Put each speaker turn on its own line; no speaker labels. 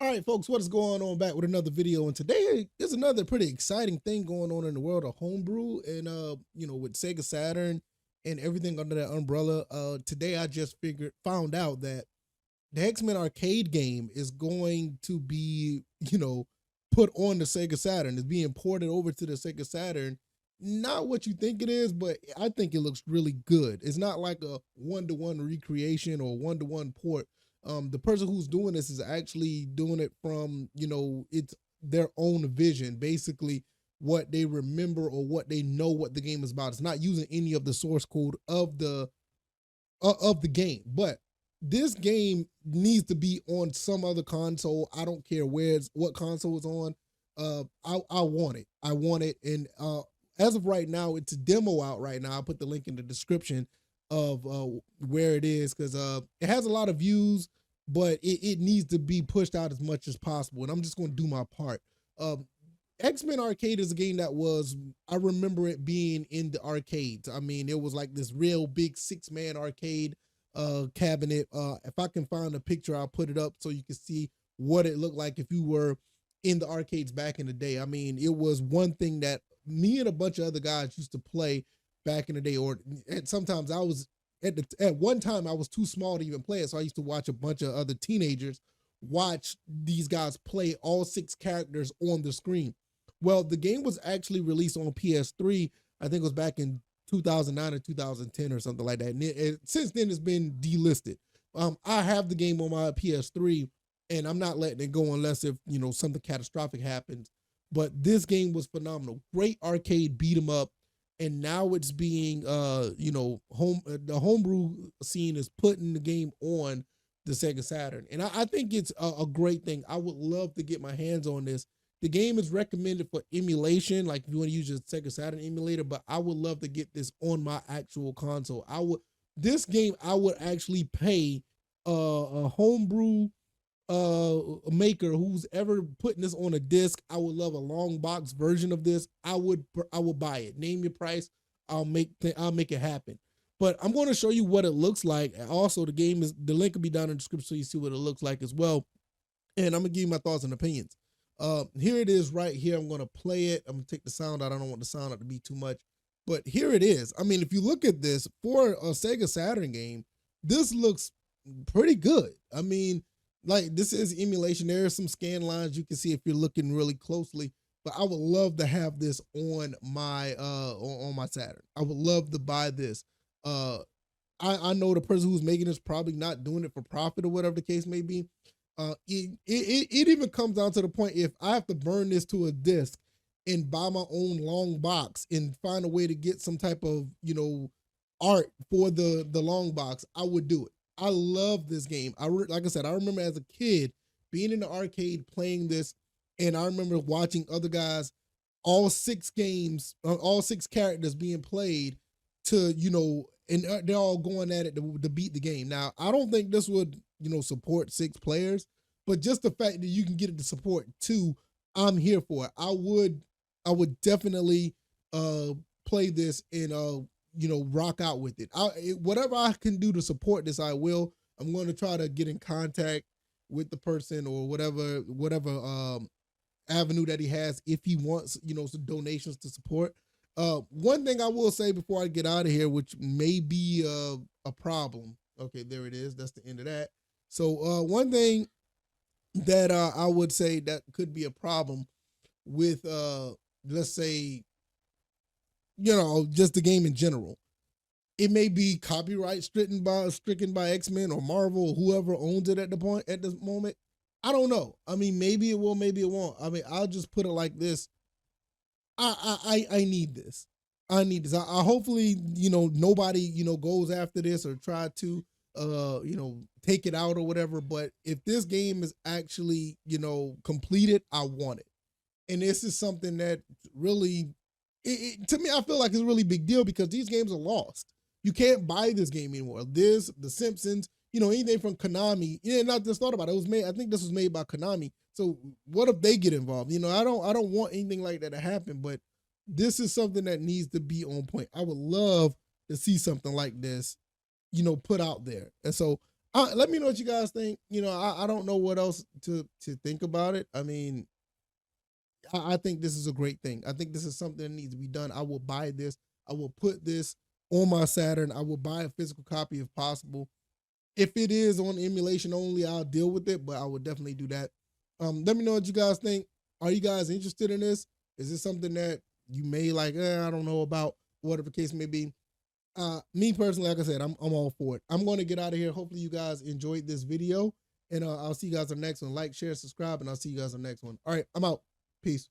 All right, folks, what is going on? Back with another video, and today is another pretty exciting thing going on in the world of homebrew and with Sega Saturn and everything under that umbrella. Today I just found out that the XMen arcade game is going to be, put on the Sega Saturn. It's being ported over to the Sega Saturn. Not what you think it is, but I think it looks really good. It's not like a one-to-one recreation or one-to-one port. The person who's doing this is actually doing it from, it's their own vision, basically what they remember or what they know what the game is about. It's not using any of the source code of the game, but this game needs to be on some other console. I don't care what console it's on. I want it. I want it. And as of right now, it's a demo out right now. I'll put the link in the description of where it is, because it has a lot of views, but it needs to be pushed out as much as possible. And I'm just going to do my part. XMen Arcade is a game that I remember it being in the arcades. I mean, it was like this real big 6-man arcade cabinet. If I can find a picture, I'll put it up so you can see what it looked like if you were in the arcades back in the day. I mean, it was one thing that me and a bunch of other guys used to play back in the day, and sometimes I was at one time I was too small to even play it, so I used to watch a bunch of other teenagers watch these guys play all 6 characters on the screen. Well, the game was actually released on PS3. I think it was back in 2009 or 2010 or something like that. And since then, it's been delisted. I have the game on my PS3, and I'm not letting it go unless if something catastrophic happens. But this game was phenomenal. Great arcade beat 'em up, and now it's being the homebrew scene is putting the game on the Sega Saturn, and I think it's a great thing. I would love to get my hands on this. The game is recommended for emulation, like if you want to use a Sega Saturn emulator, but I would love to get this on my actual console. I would actually pay a homebrew maker who's ever putting this on a disc. I would love a long box version of this. I would buy it. Name your price. I'll make it happen. But I'm going to show you what it looks like. Also, the link will be down in the description so you see what it looks like as well. And I'm gonna give you my thoughts and opinions. Here it is right here. I'm gonna play it. I'm gonna take the sound out. I don't want the sound out to be too much. But here it is. I mean, if you look at this for a Sega Saturn game, this looks pretty good. I mean, like, this is emulation. There are some scan lines you can see if you're looking really closely. But I would love to have this on my Saturn. I would love to buy this. I know the person who's making this probably not doing it for profit or whatever the case may be. It even comes down to the point, if I have to burn this to a disc and buy my own long box and find a way to get some type of art for the long box, I would do it. I love this game. Like I said, I remember as a kid being in the arcade playing this, and I remember watching other guys, all 6 characters being played to and they're all going at it to beat the game. Now, I don't think this would support 6 players, but just the fact that you can get it to support 2, I'm here for it. I would definitely play this and rock out with it. Whatever I can do to support this, I will. I'm going to try to get in contact with the person or whatever avenue that he has, if he wants some donations to support. One thing I will say before I get out of here, which may be a problem. Okay, there it is. That's the end of that. So one thing that I would say that could be a problem with let's say just the game in general. It may be copyright stricken by XMen or Marvel or whoever owns it at this moment. I don't know. I mean, maybe it will, maybe it won't. I mean, I'll just put it like this. I need this. I need this. I hopefully, nobody, goes after this or try to, take it out or whatever. But if this game is actually, completed, I want it. And this is something that really, to me, I feel like it's a really big deal, because these games are lost. You can't buy this game anymore. The Simpsons, anything from Konami. And I just thought about it. I think this was made by Konami. So what if they get involved? I don't want anything like that to happen, but this is something that needs to be on point. I would love to see something like this, put out there. And so Let me know what you guys think. You know, I don't know what else to think about it. I mean, I think this is a great thing. I think this is something that needs to be done. I will buy this. I will put this on my Saturn. I will buy a physical copy if possible. If it is on emulation only, I'll deal with it, but I would definitely do that. Let me know what you guys think. Are you guys interested in this? Is this something that you may like? I don't know about, whatever the case may be. Me personally, like I said, I'm all for it. I'm going to get out of here. Hopefully, you guys enjoyed this video, and I'll see you guys on the next one. Like, share, subscribe, and I'll see you guys on the next one. All right, I'm out. Peace.